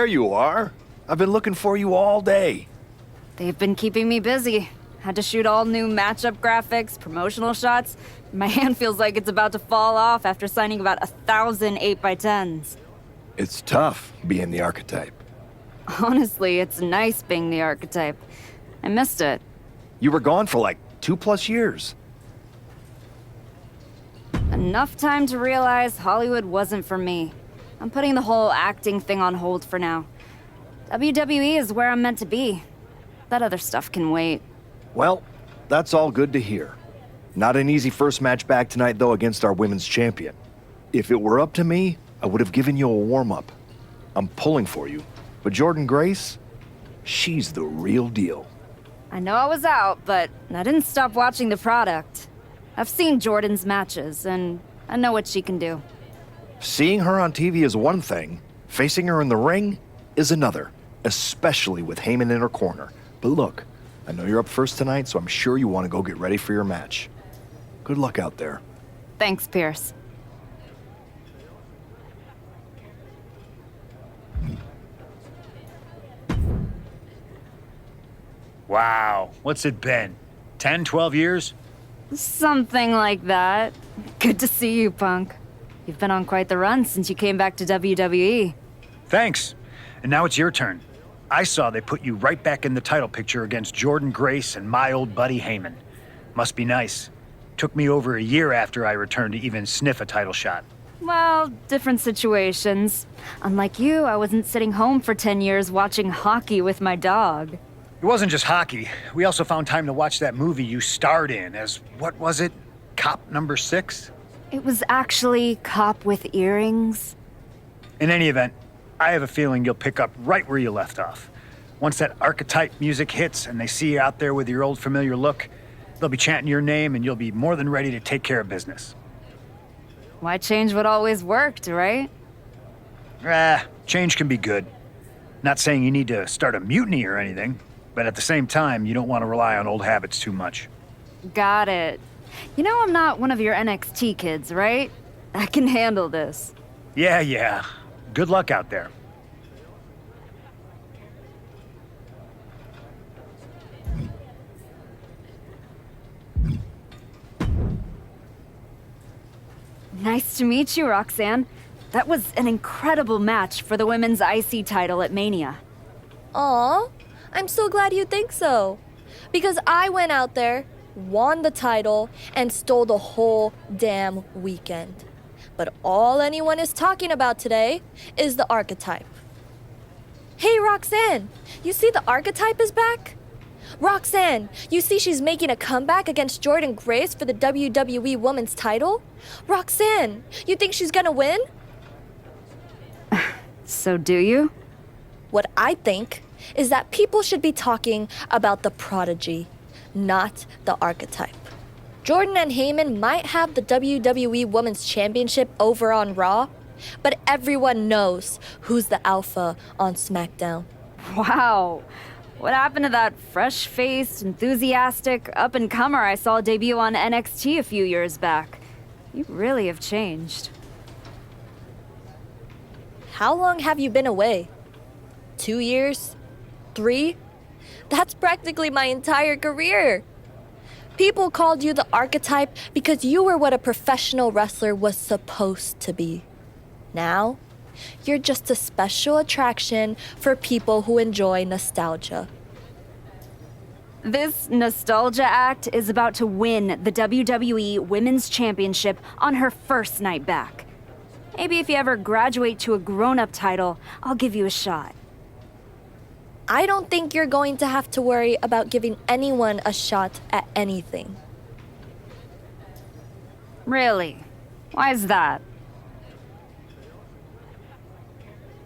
there you are. I've been looking for you all day. They've been keeping me busy. Had to shoot all new matchup graphics, promotional shots. My hand feels like it's about to fall off after signing about 1,000 8x10s. It's tough being the archetype. Honestly, it's nice being the archetype. I missed it. You were gone for like 2+ years. Enough time to realize Hollywood wasn't for me. I'm putting the whole acting thing on hold for now. WWE is where I'm meant to be. That other stuff can wait. Well, that's all good to hear. Not an easy first match back tonight, though, against our women's champion. If it were up to me, I would have given you a warm-up. I'm pulling for you. But Jordan Grace, she's the real deal. I know I was out, but I didn't stop watching the product. I've seen Jordan's matches, and I know what she can do. Seeing her on TV is one thing. Facing her in the ring is another, especially with Heyman in her corner. But look, I know you're up first tonight, so I'm sure you want to go get ready for your match. Good luck out there. Thanks, Pierce. Wow, what's it been? 10, 12 years? Something like that. Good to see you, Punk. You've been on quite the run since you came back to WWE. Thanks. And now it's your turn. I saw they put you right back in the title picture against Jordan Grace and my old buddy Heyman. Must be nice. Took me over a year after I returned to even sniff a title shot. Well, different situations. Unlike you, I wasn't sitting home for 10 years watching hockey with my dog. It wasn't just hockey. We also found time to watch that movie you starred in as, what was it? Cop number 6? It was actually Cop with Earrings. In any event, I have a feeling you'll pick up right where you left off. Once that archetype music hits and they see you out there with your old familiar look, they'll be chanting your name and you'll be more than ready to take care of business. Why change what always worked, right? Change can be good. Not saying you need to start a mutiny or anything, but at the same time, you don't want to rely on old habits too much. Got it. You know I'm not one of your NXT kids, right? I can handle this. Yeah. Good luck out there. Nice to meet you, Roxanne. That was an incredible match for the women's IC title at Mania. Aw, I'm so glad you think so. Because I went out there, won the title, and stole the whole damn weekend. But all anyone is talking about today is the archetype. Hey, Roxanne, you see the archetype is back? Roxanne, you see she's making a comeback against Jordan Grace for the WWE Women's title? Roxanne, you think she's gonna win? So do you? What I think is that people should be talking about the prodigy, not the archetype. Jordan and Heyman might have the WWE Women's Championship over on Raw, but everyone knows who's the alpha on SmackDown. Wow. What happened to that fresh-faced, enthusiastic up-and-comer I saw debut on NXT a few years back? You really have changed. How long have you been away? 2 years? 3? That's practically my entire career. People called you the archetype because you were what a professional wrestler was supposed to be. Now, you're just a special attraction for people who enjoy nostalgia. This nostalgia act is about to win the WWE Women's Championship on her first night back. Maybe if you ever graduate to a grown-up title, I'll give you a shot. I don't think you're going to have to worry about giving anyone a shot at anything. Really? Why is that?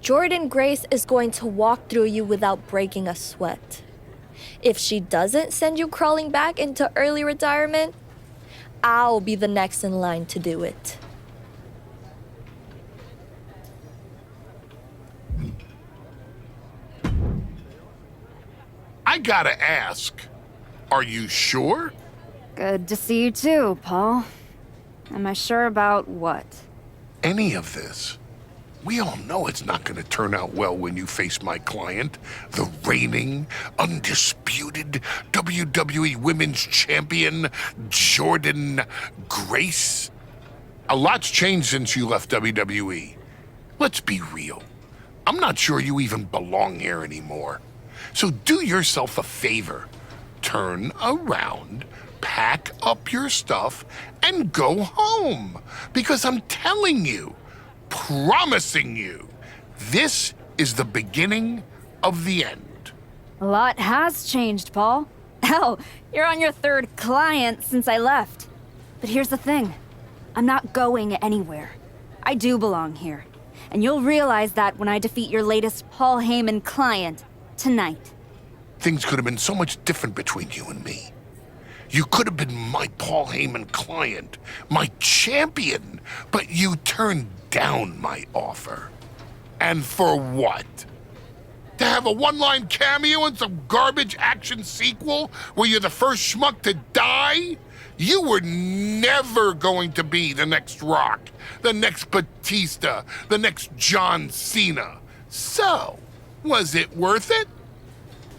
Jordan Grace is going to walk through you without breaking a sweat. If she doesn't send you crawling back into early retirement, I'll be the next in line to do it. I gotta ask, are you sure? Good to see you too, Paul. Am I sure about what? Any of this? We all know it's not going to turn out well when you face my client, the reigning, undisputed WWE Women's Champion, Jordan Grace. A lot's changed since you left WWE. Let's be real. I'm not sure you even belong here anymore. So do yourself a favor. Turn around, pack up your stuff, and go home. Because I'm telling you, promising you, this is the beginning of the end. A lot has changed, Paul. Hell, you're on your third client since I left. But here's the thing. I'm not going anywhere. I do belong here. And you'll realize that when I defeat your latest Paul Heyman client tonight. Things could have been so much different between you and me. You could have been my Paul Heyman client, my champion, but you turned down my offer. And for what? To have a one-line cameo in some garbage action sequel where you're the first schmuck to die? You were never going to be the next Rock, the next Batista, the next John Cena. So, was it worth it?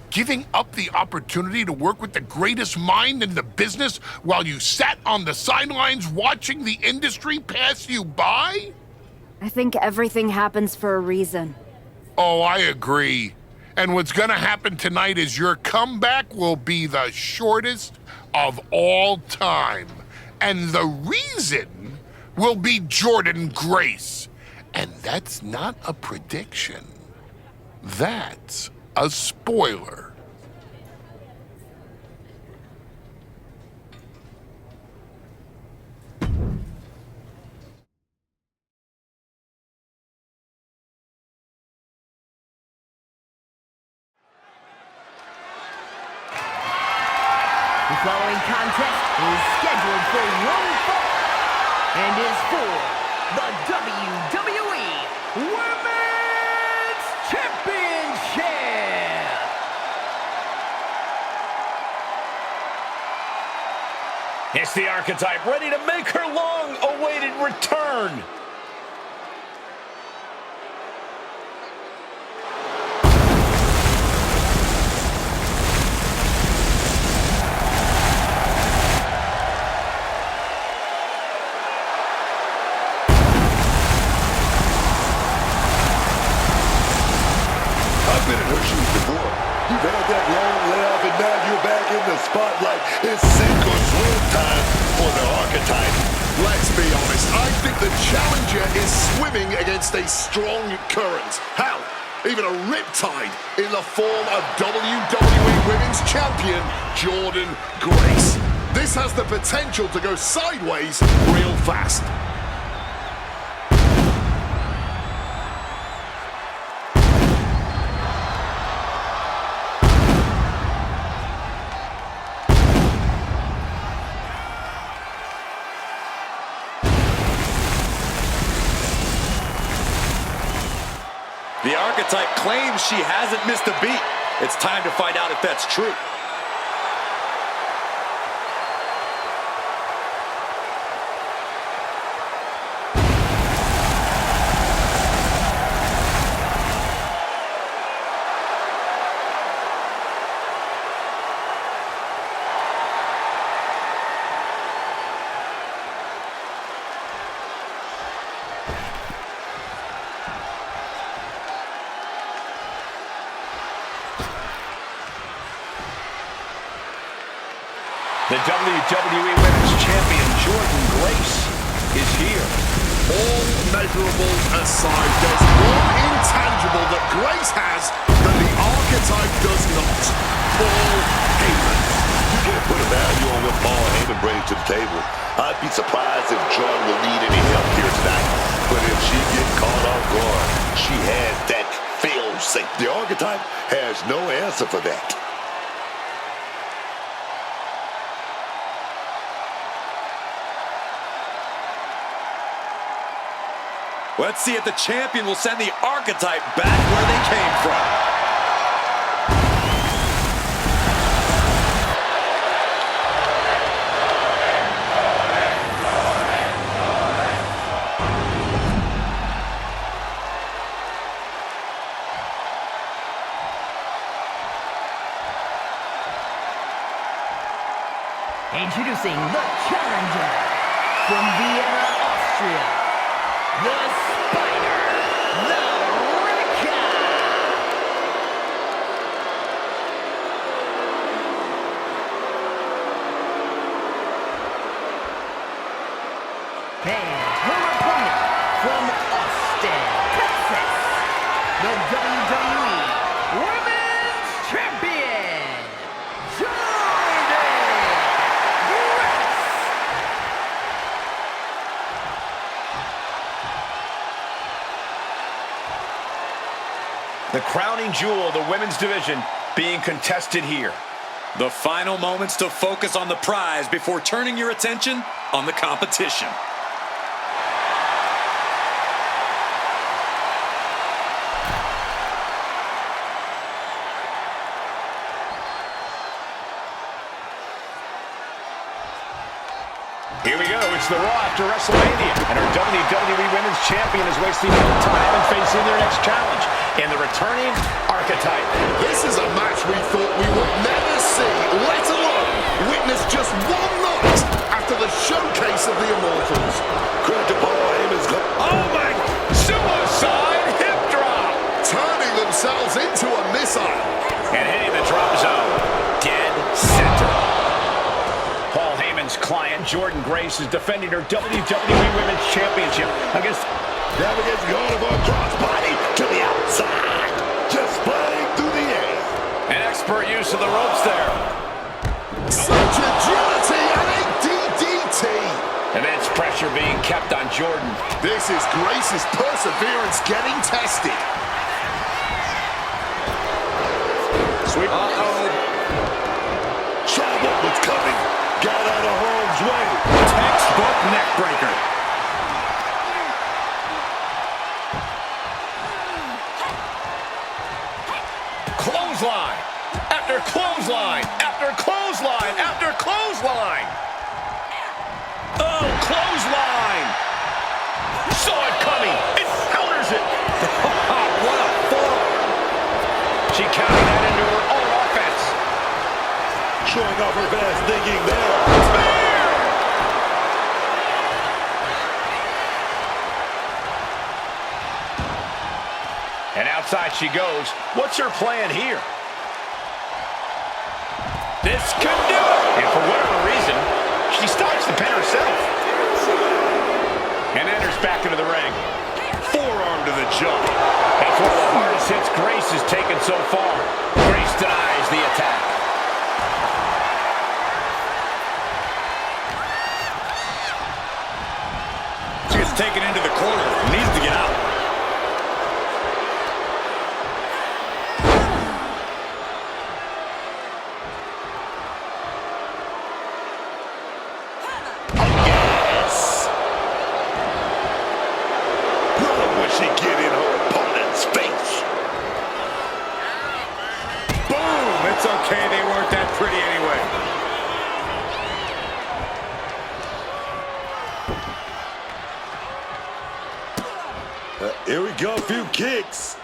Giving up the opportunity to work with the greatest mind in the business while you sat on the sidelines watching the industry pass you by? I think everything happens for a reason. Oh, I agree. And what's gonna happen tonight is your comeback will be the shortest of all time. And the reason will be Jordan Grace. And that's not a prediction. That's a spoiler. The following contest is scheduled for one fall and is for the WWE Women's Championship. It's the Archetype ready to make her long-awaited return. I've been in her shoes before. You've had that long layoff and now you're back in the spotlight. It's sink or swim time for the Archetype. Let's be honest, I think the challenger is swimming against a strong current. Hell, even a riptide in the form of WWE Women's Champion Jordan Grace. This has the potential to go sideways real fast. The Archetype claims she hasn't missed a beat. It's time to find out if that's true. The WWE Women's Champion, Jordan Grace, is here. All measurables aside, there's one intangible that Grace has that the Archetype does not. Paul Heyman. You can't put a value on what Paul Heyman brings to the table. I'd be surprised if Jordan will need any help here tonight. But if she gets caught off guard, she has that fail-safe. The Archetype has no answer for that. Let's see if the champion will send the Archetype back where they came from. Introducing the challenger from Vienna, Austria, the Spider, the Wrecker. And her opponent from Austin, Texas, the WWE Women's Champion, Jordan Grace. The crowning jewel of the women's division being contested here. The final moments to focus on the prize before turning your attention on the competition. Here we go. It's the Raw after WrestleMania, and our WWE Women's Champion is wasting no time in facing their next challenge in the returning Archetype. This is a match we thought we would never see, let alone witness just one night after the showcase of the Immortals. Credit to Paul Heyman's. Oh my! Suicide hip drop! Turning themselves into a missile. And hitting the drop zone. Dead center. Paul Heyman's client, Jordan Grace, is defending her WWE Women's Championship against... Navigates the arm of our crossbody to the outside. Just flying through the air. An expert use of the ropes there. Such agility and a DDT. Immense pressure being kept on Jordan. This is Grace's perseverance getting tested. Sweep. Saw what was coming. Got out of harm's way. Textbook neck breaker. Clothesline. After clothesline. After clothesline. After clothesline. Oh, clothesline. Saw it coming. It counters it. What a forearm. She counted that into her own offense. Showing off her fast thinking there. Spear! And outside she goes. What's her plan here? This could do it. And for whatever reason, she stops the pin herself. And enters back into the ring. Forearm to the jaw. That's one of the hardest hits Grace has taken so far. Grace denies the attack. She gets taken into the corner. Needs to get out. Yes. Love when she get in her opponent's face. Boom! It's okay. They weren't that pretty anyway. Here we go, a few kicks.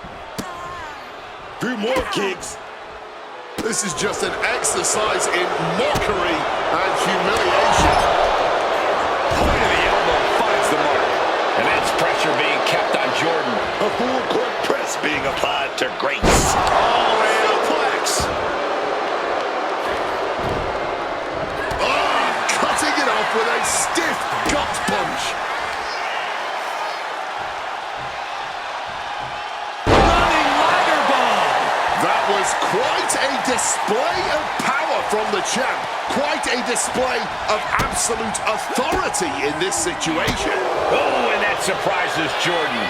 Few more kicks. This is just an exercise in mockery and humiliation. Point of the elbow finds the mark. Immense pressure being kept on Jordan. A full court press being applied to Grace. Oh, suplex. Cutting it off with a stiff gut punch. Running ladder bomb. That was quite a display of power from the champ. Quite a display of absolute authority in this situation. Oh, and that surprises Jordan.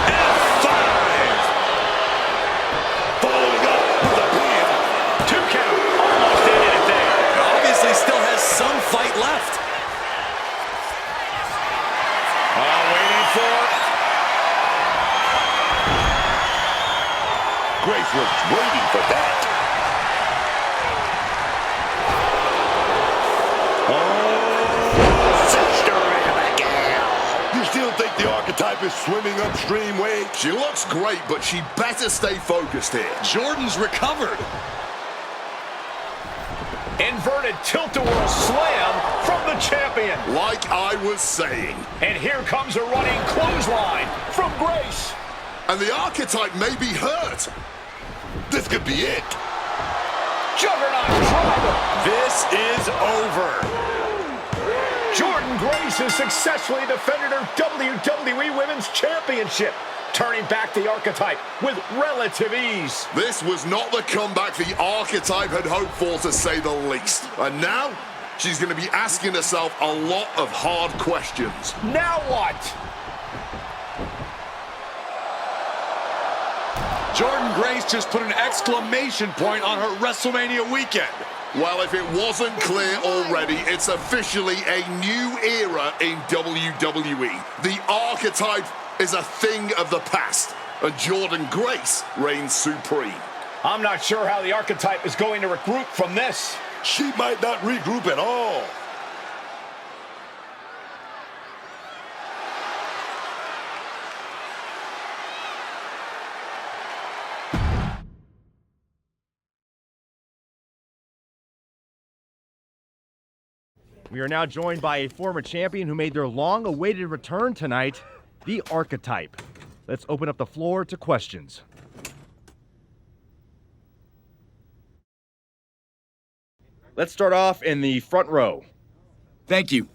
F5. Following up with a pin. 2 count. Almost ended it there. Obviously still has some fight left. Oh, waiting for. Grace was waiting for that. Oh, Sister Abigail. You still think the Archetype is swimming upstream, Wade? She looks great, but she better stay focused here. Jordan's recovered. Inverted tilt-a-whirl slam from the champion. Like I was saying. And here comes a running clothesline from Grace. And the archetype may be hurt. This could be it. Juggernaut driver. This is over. Jordan Grace has successfully defended her WWE Women's Championship, turning back the archetype with relative ease. This was not the comeback the archetype had hoped for, to say the least. And now, she's going to be asking herself a lot of hard questions. Now what? Jordan Grace just put an exclamation point on her WrestleMania weekend. Well, if it wasn't clear already, it's officially a new era in WWE. The archetype is a thing of the past, and Jordan Grace reigns supreme. I'm not sure how the archetype is going to regroup from this. She might not regroup at all. We are now joined by a former champion who made their long-awaited return tonight, the Archetype. Let's open up the floor to questions. Let's start off in the front row. Thank you.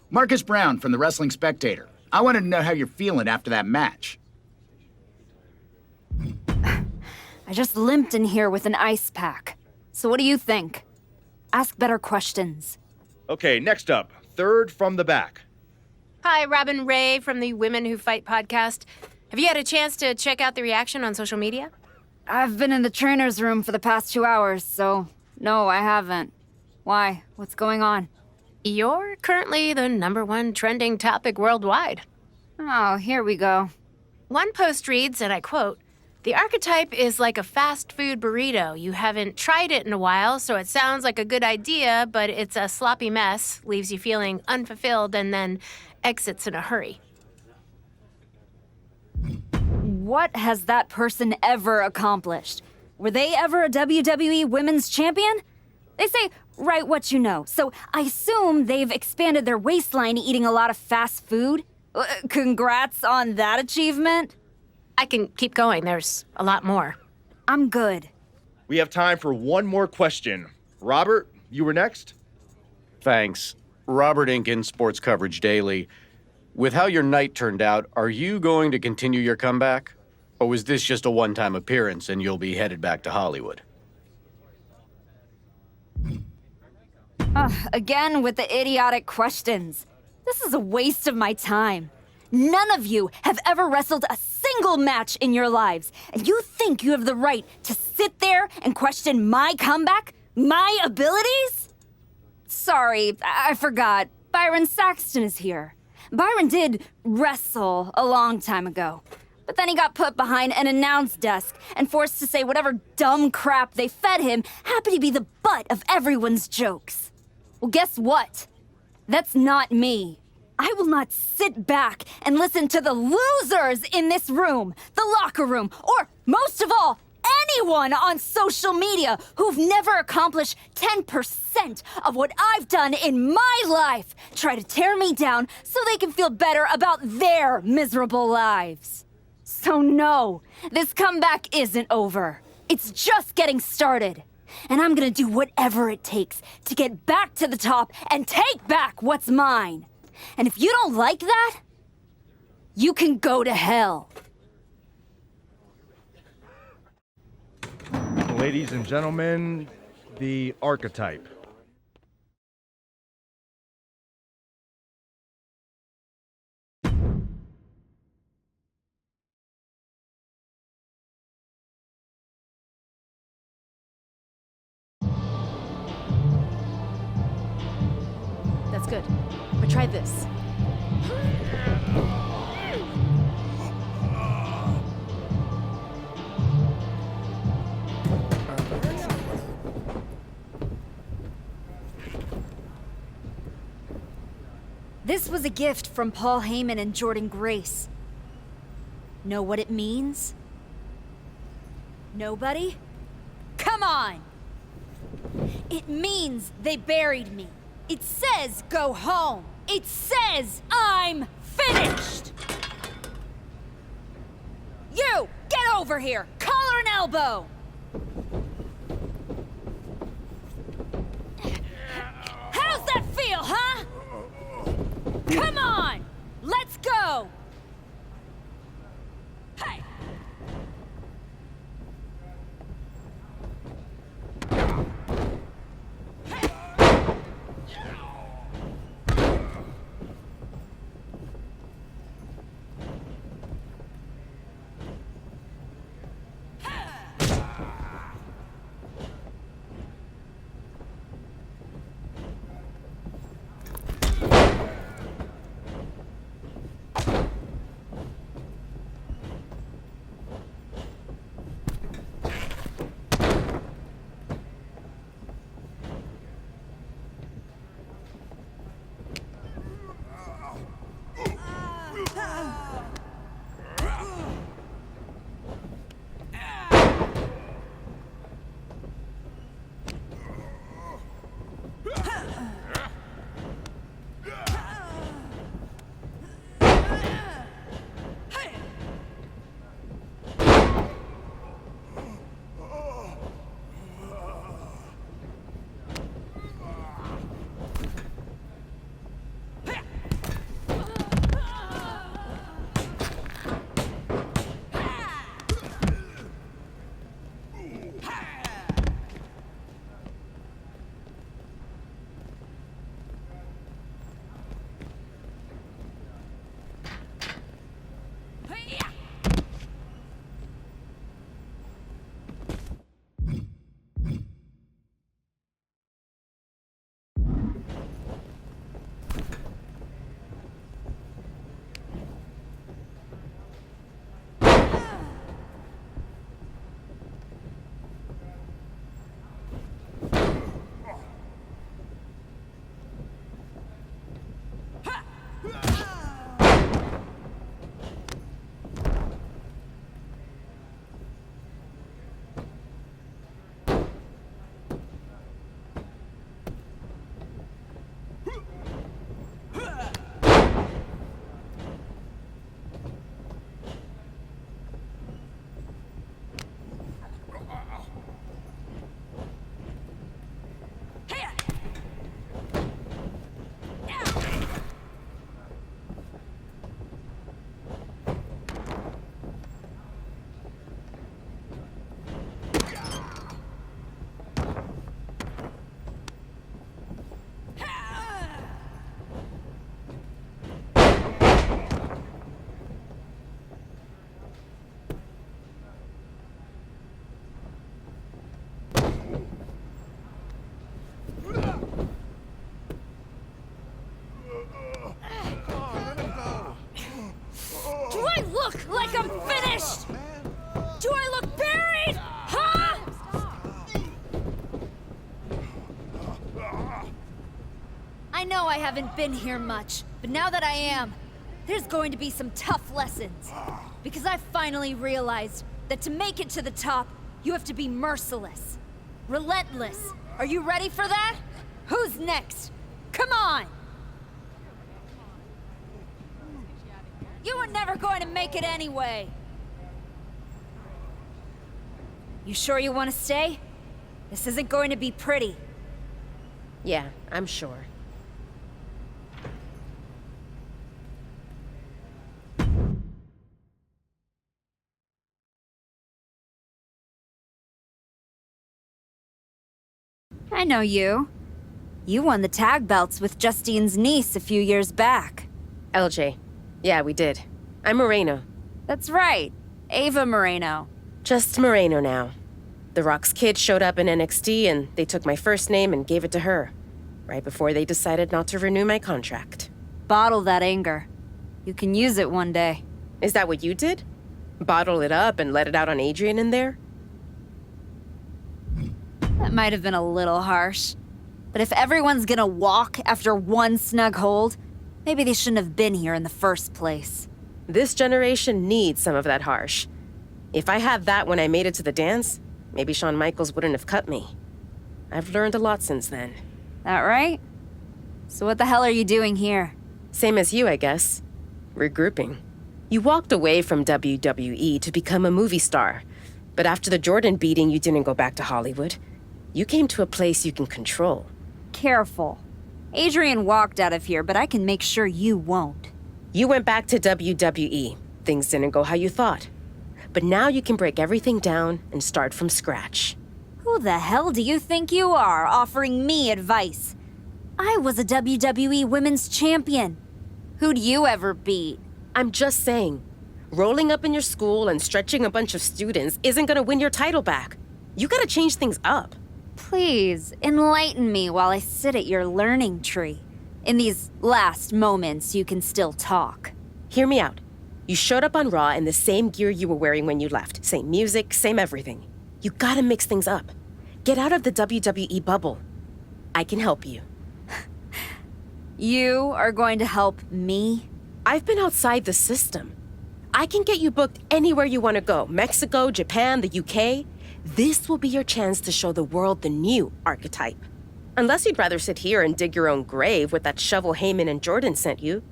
Marcus Brown from the Wrestling Spectator. I wanted to know how you're feeling after that match. I just limped in here with an ice pack. So what do you think? Ask better questions. Okay, next up, third from the back. Hi, Robin Ray from the Women Who Fight podcast. Have you had a chance to check out the reaction on social media? I've been in the trainer's room for the past 2 hours, so no, I haven't. Why? What's going on? You're currently the #1 trending topic worldwide. Oh, here we go. One post reads, and I quote, "The archetype is like a fast food burrito. You haven't tried it in a while, so it sounds like a good idea, but it's a sloppy mess, leaves you feeling unfulfilled, and then exits in a hurry." What has that person ever accomplished? Were they ever a WWE Women's Champion? They say, write what you know, so I assume they've expanded their waistline eating a lot of fast food? Congrats on that achievement. I can keep going. There's a lot more. I'm good. We have time for one more question. Robert, you were next? Thanks. Robert Inkin, Sports Coverage Daily. With how your night turned out, are you going to continue your comeback? Or was this just a one-time appearance and you'll be headed back to Hollywood? Again with the idiotic questions. This is a waste of my time. None of you have ever wrestled a single match in your lives, and you think you have the right to sit there and question my comeback? My abilities? Sorry, I forgot. Byron Saxton is here. Byron did wrestle a long time ago, but then he got put behind an announce desk and forced to say whatever dumb crap they fed him happened to be the butt of everyone's jokes. Well, guess what? That's not me. I will not sit back and listen to the losers in this room, the locker room, or most of all, anyone on social media who've never accomplished 10% of what I've done in my life try to tear me down so they can feel better about their miserable lives. So no, this comeback isn't over. It's just getting started. And I'm gonna do whatever it takes to get back to the top and take back what's mine. And if you don't like that, you can go to hell. Ladies and gentlemen, the Archetype. That's good. But try this. This was a gift from Paul Heyman and Jordan Grace. Know what it means? Nobody? Come on! It means they buried me. It says go home. It says I'm finished! You! Get over here! Collar and elbow! How's that feel, huh? Come on! Let's go! Hey! Look like I'm finished! Do I look buried? Huh? I know I haven't been here much, but now that I am, there's going to be some tough lessons. Because I finally realized that to make it to the top, you have to be merciless. Relentless. Are you ready for that? Who's next? Come on! You were never going to make it anyway. You sure you want to stay? This isn't going to be pretty. Yeah, I'm sure. I know you. You won the tag belts with Justine's niece a few years back. LJ. Yeah, we did. I'm Moreno. That's right. Ava Moreno. Just Moreno now. The Rock's kid showed up in NXT and they took my first name and gave it to her. Right before they decided not to renew my contract. Bottle that anger. You can use it one day. Is that what you did? Bottle it up and let it out on Adrian in there? That might have been a little harsh. But if everyone's gonna walk after one snug hold, maybe they shouldn't have been here in the first place. This generation needs some of that harsh. If I had that when I made it to the dance, maybe Shawn Michaels wouldn't have cut me. I've learned a lot since then. That right? So what the hell are you doing here? Same as you, I guess. Regrouping. You walked away from WWE to become a movie star. But after the Jordan beating, you didn't go back to Hollywood. You came to a place you can control. Careful. Adrian walked out of here, but I can make sure you won't. You went back to WWE. Things didn't go how you thought. But now you can break everything down and start from scratch. Who the hell do you think you are, offering me advice? I was a WWE Women's Champion. Who'd you ever beat? I'm just saying, rolling up in your school and stretching a bunch of students isn't gonna win your title back. You gotta change things up. Please, enlighten me while I sit at your learning tree. In these last moments, you can still talk. Hear me out. You showed up on Raw in the same gear you were wearing when you left. Same music, same everything. You gotta mix things up. Get out of the WWE bubble. I can help you. You are going to help me? I've been outside the system. I can get you booked anywhere you want to go. Mexico, Japan, the UK. This will be your chance to show the world the new archetype. Unless you'd rather sit here and dig your own grave with that shovel Heyman and Jordan sent you.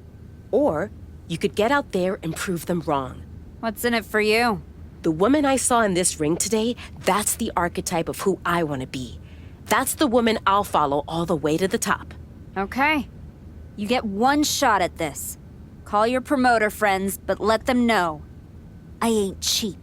Or you could get out there and prove them wrong. What's in it for you? The woman I saw in this ring today, that's the archetype of who I want to be. That's the woman I'll follow all the way to the top. Okay. You get one shot at this. Call your promoter friends, but let them know I ain't cheap.